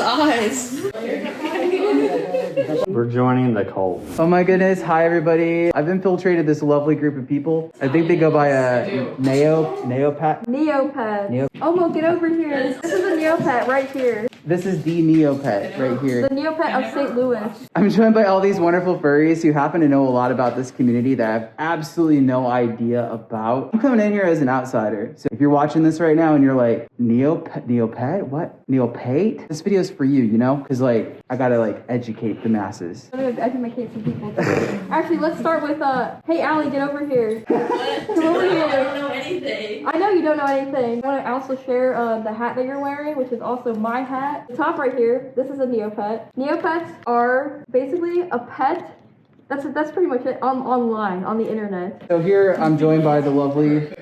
his eyes. We're joining the cult. Oh my goodness. Hi, everybody. I've infiltrated this lovely group of people. I think they go by Neopet. Neopet. Omo, get over here. This is a Neopet right here. This is the Neopet right here. The Neopet of St. Louis. I'm joined by all these wonderful furries who happen to know a lot about this community that I have absolutely no idea about. I'm coming in here as an outsider. So if you're watching this right now and you're like, Neopet? What? Neopate? This video is for you, you know? Because like, I gotta like educate the masses. I'm gonna educate some people too. Actually, let's start with, hey Allie, get over here. What? Come over here. I don't know anything. I know you don't know anything. I want to also share the hat that you're wearing, which is also my hat. The top right here, this is a Neopet. Neopets are basically a pet. That's pretty much it online, on the internet. So here I'm joined by the lovely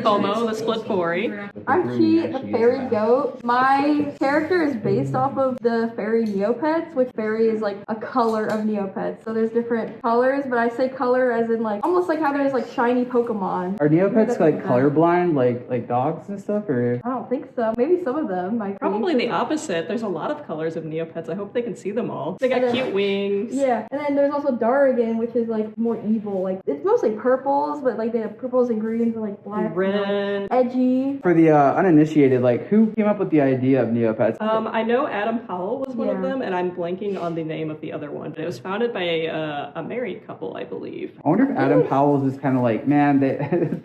Homo, the split furry. I'm Chi, the fairy goat. My character is based off of the fairy Neopets, which fairy is like a color of Neopets. So there's different colors, but I say color as in like, almost like how there's like shiny Pokemon. Are Neopets like colorblind, like dogs and stuff, or? I don't think so. Maybe some of them might be. Probably the opposite. There's a lot of colors of Neopets. I hope they can see them all. They got cute wings. Yeah, and then there's also Darrigan, which is like more evil. Like it's mostly purples, but like they have purples and greens and like black, red, and, like, edgy. For the uninitiated, like who came up with the idea of Neopets? I know Adam Powell was one of Yeah. them, and I'm blanking on the name of the other one. It was founded by a married couple, I believe. I wonder if Adam Powell's is kind of like, man,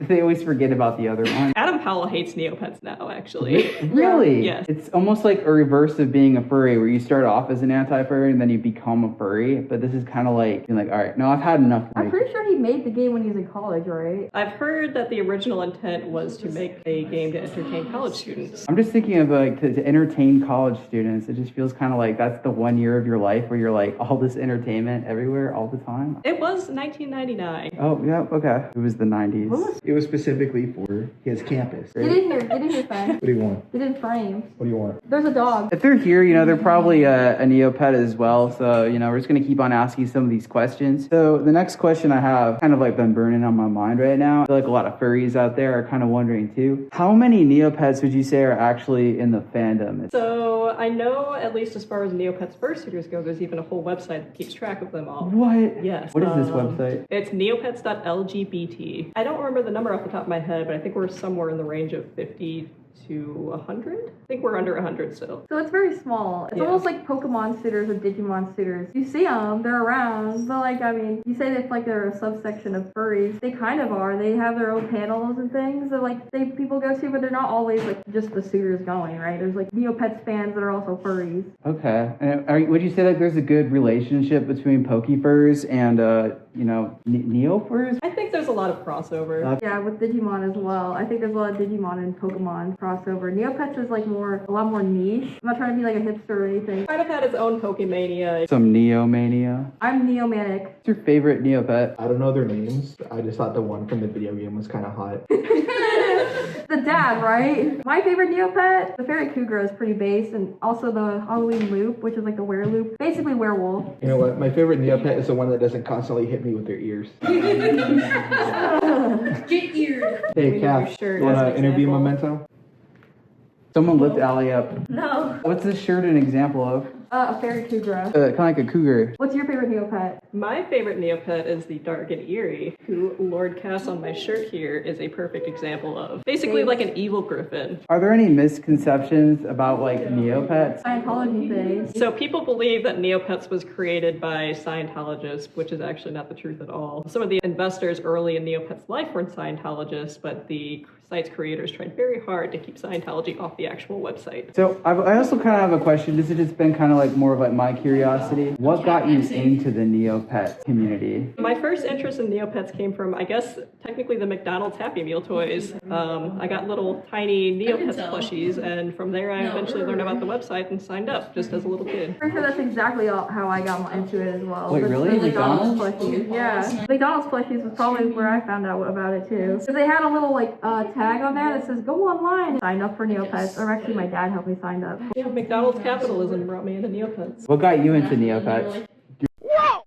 they always forget about the other one. Adam Powell hates Neopets now, actually. Really? Yes. It's almost like a reverse of being a furry, where you start off as an anti-furry and then you become a furry. But this is kind of like being like, all right, no, I've had enough. I'm pretty sure he made the game when he was in college, right? I've heard that the original intent was to make a game to entertain college students. I'm just thinking of like to entertain college students. It just feels kind of like that's the 1 year of your life where you're like all this entertainment everywhere all the time. It was 1999. Oh yeah, okay. It was the 90s. It was specifically for his campus. Get in here, Fan. What do you want? Get in frame. What do you want? There's a dog. If they're here, you know, they're probably a Neopet as well. So, you know, we're just going to keep on asking some of these questions. So the next question I have kind of like been burning on my mind right now. I feel like a lot of furries out there are kind of wondering too. How many Neopets would you say are actually in the fandom? So I know, at least as far as Neopets fursuiters go, there's even a whole website that keeps track of them all. What? Yes. What is this website? It's neopets.lgbt. I don't remember the number off the top of my head, but I think we're somewhere in the range of 50 to 100. I think we're under 100 still. So it's very small. It's almost like Pokemon suitors or Digimon suitors. You see them, they're around, but like, I mean, you say that like they're a subsection of furries. They kind of are. They have their own panels and things that like people go to, but they're not always like just the suitors going, right? There's like Neopets fans that are also furries. Okay. And would you say like there's a good relationship between Pokefurs and, Neofurs? I think there's a lot of crossover. Yeah, with Digimon as well. I think there's a lot of Digimon and Pokemon crossover. Neopets is like a lot more niche. I'm not trying to be like a hipster or anything. Kind of had its own Pokemania. Some Neomania. I'm Neomanic. What's your favorite Neopet? I don't know their names. I just thought the one from the video game was kind of hot. The dad, right? My favorite Neopet, the Fairy Cougar, is pretty base, and also the Halloween Loop, which is like the wereloop. Basically werewolf. You know what? My favorite Neopet is the one that doesn't constantly hit me with their ears. Get eared. Hey, Kath, shirt you want as to an interview example. Memento? Someone lift Allie up. No. What's this shirt an example of? A Fairy Cougar. Kind of like a cougar. What's your favorite Neopet? My favorite Neopet is the Dark and Eerie, who Lord Cass on my shirt here is a perfect example of. Basically like an evil griffin. Are there any misconceptions about like Neopets? Scientology based. So people believe that Neopets was created by Scientologists, which is actually not the truth at all. Some of the investors early in Neopets' life weren't Scientologists, but the site's creators tried very hard to keep Scientology off the actual website. So I also kind of have a question. This has just been kind of like more of like my curiosity. What got you into the Neopet community? My first interest in Neopets came from, I guess, technically the McDonald's Happy Meal toys. I got little tiny Neopets plushies, and from there I eventually learned about the website and signed up just as a little kid. Pretty sure that's exactly how I got into it as well. Wait, really? The McDonald's plushies. Yeah. McDonald's plushies was probably where I found out about it too. Because they had a little like tag on there that says go online. Sign up for Neopets. Or actually my dad helped me sign up. Yeah, McDonald's capitalism brought me into Neopets. What got you into Neopets?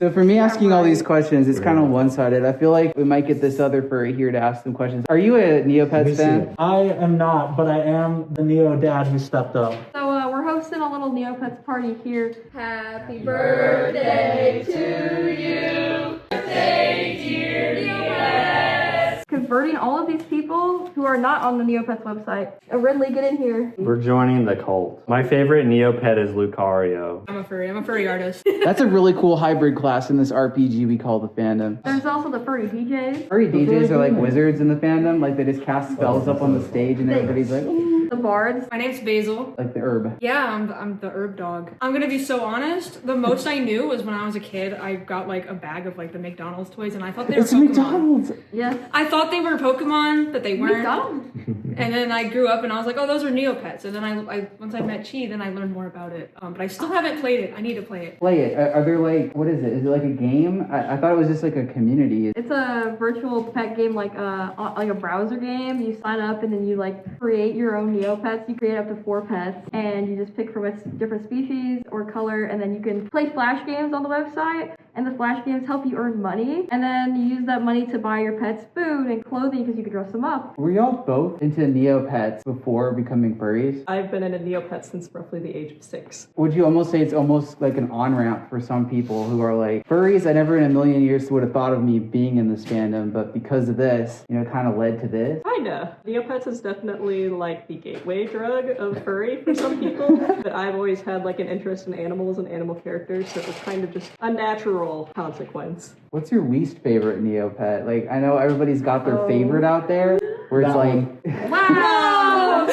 So for me asking all these questions, it's kind of one-sided. I feel like we might get this other furry here to ask some questions. Are you a Neopets fan? I am not, but I am the Neo dad who stepped up. So we're hosting a little Neopets party here. Happy birthday to you. Birthday, dear Neopets. Converting all of these people who are not on the Neopets website. Ridley, get in here. We're joining the cult. My favorite Neopet is Lucario. I'm a furry artist. That's a really cool hybrid class in this RPG we call the fandom. There's also the furry DJs. Furry DJs are like wizards in the fandom. Like they just cast spells up on the stage and everybody's like, ooh. The bards. My name's Basil. Like the herb. Yeah, I'm the herb dog. I'm gonna be so honest. The most I knew was when I was a kid, I got like a bag of like the McDonald's toys, and I thought they were It's Pokemon. McDonald's. Yes. I thought they were Pokemon, but they weren't. McDonald's. And then I grew up and I was like, oh, those are Neopets. And then I once I met Chi, then I learned more about it. But I still haven't played it. I need to play it. Play it. Are there like, what is it? Is it like a game? I thought it was just like a community. It's a virtual pet game, like a browser game. You sign up and then you like create your own Neopets. You create up to 4 pets, and you just pick from a different species or color, and then you can play flash games on the website. And the flash games help you earn money, and then you use that money to buy your pets food and clothing because you can dress them up. Were y'all both into Neopets before becoming furries? I've been in a Neopet since roughly the age of 6. Would you almost say it's almost like an on-ramp for some people who are like, furries, I never in a million years would have thought of me being in this fandom, but because of this, you know, it kind of led to this? Kinda. Neopets is definitely like the gateway drug of furry for some people, but I've always had like an interest in animals and animal characters, so it was kind of just a natural consequence. What's your least favorite Neopet? Like, I know everybody's got their favorite out there, where it's That like, Wow!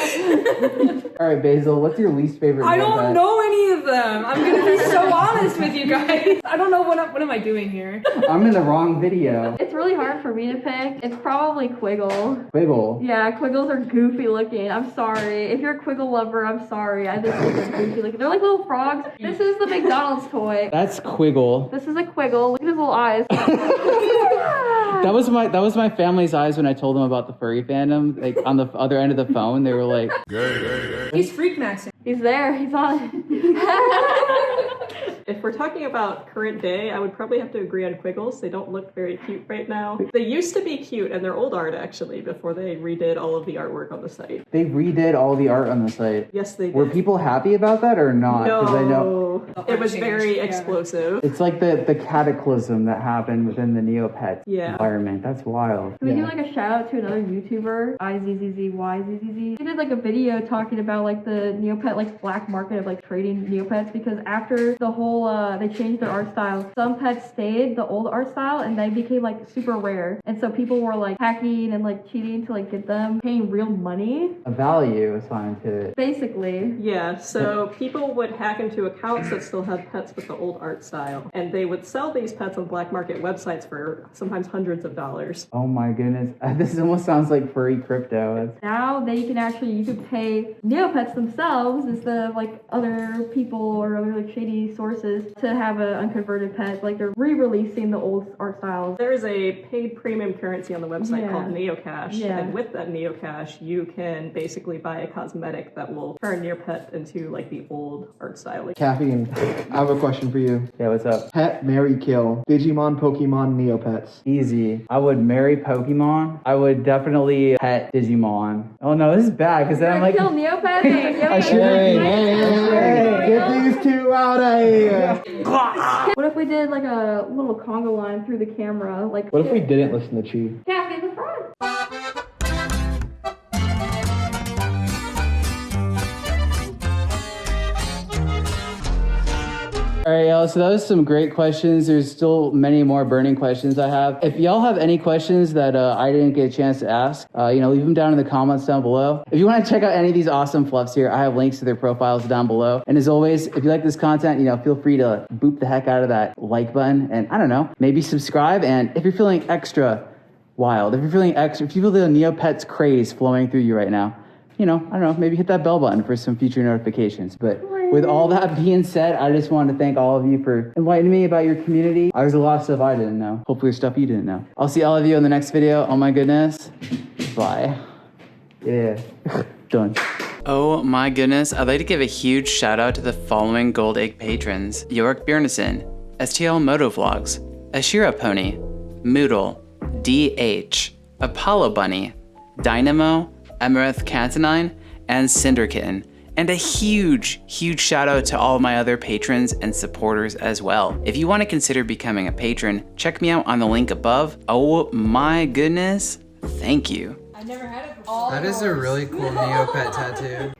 all right, Basil, what's your least favorite I Neopet? don't know any of them. I'm gonna be so honest with you guys. I don't know what am I doing here. I'm in the wrong video. It's really hard for me to pick. It's probably Quiggle. Quiggle. Yeah, Quiggles are goofy looking. I'm sorry. If you're a Quiggle lover, I'm sorry. I just think they're goofy looking. They're like little frogs. This is the McDonald's toy. That's Quiggle. This is a Quiggle. Look at his little eyes. That was my family's eyes when I told them about the furry fandom. Like on the other end of the phone, they were like, He's freak maxing. He's there. He's on it. If we're talking about current day, I would probably have to agree on Quiggles. They don't look very cute right now. They used to be cute in their old art, actually, before they redid all of the artwork on the site. they redid all the art on the site. Yes, they did. Were people happy about that or not? 'Cause I know No, it was very explosive. it's like the cataclysm that happened within the Neopet environment. That's wild. Can we do like a shout out to another YouTuber, IZZZYZZZ? He did like a video talking about like the Neopet like black market of like trading Neopets, because after the whole they changed their art style, some pets stayed the old art style and they became like super rare, and so people were like hacking and like cheating to like get them, paying real money A value assigned to it. basically. Yeah, so people would hack into accounts that still had pets with the old art style, and they would sell these pets on black market websites for sometimes hundreds of dollars. Oh my goodness. This almost sounds like furry crypto. Now they can actually, you could pay Neopets themselves instead of like other people or other like shady sources to have an unconverted pet. Like they're re-releasing the old art styles. There is a paid premium currency on the website Yeah. called Neocash, Yeah. and with that Neocash, you can basically buy a cosmetic that will turn your pet into like the old art style. Like, Caffeine, I have a question for you. Yeah, what's up? Pet, marry, kill. Digimon, Pokemon, Neopets. Easy. I would marry Pokemon. I would definitely pet Digimon. Oh no, this is bad because then I'm like, Kill Neopets. I should- Get these two out of here. What if we did like a little conga line through the camera? Like, What if we didn't listen to Chi? Yeah, in the front. all right, y'all. So that was some great questions. There's still many more burning questions I have. If y'all have any questions that I didn't get a chance to ask, leave them down in the comments down below. If you want to check out any of these awesome fluffs here, I have links to their profiles down below. And as always, if you like this content, feel free to boop the heck out of that like button, and I don't know, maybe subscribe. And if you're feeling extra wild, if you feel the Neopets craze flowing through you right now, I don't know, maybe hit that bell button for some future notifications. But with all that being said, I just wanted to thank all of you for enlightening me about your community. There's a lot of stuff I didn't know. Hopefully there's stuff you didn't know. I'll see all of you in the next video. Oh my goodness. Bye. Yeah. Done. Oh my goodness, I'd like to give a huge shout out to the following Gold Egg patrons: York Bjornison, STL Motovlogs, Ashira Pony, Moodle, DH, Apollo Bunny, Dynamo, Emerith Cantonine, and Cinder Kitten. And a huge shout out to all of my other patrons and supporters as well. If you want to consider becoming a patron, check me out on the link above. Oh my goodness, thank you. I've never had it before. That is a really cool Neopet tattoo.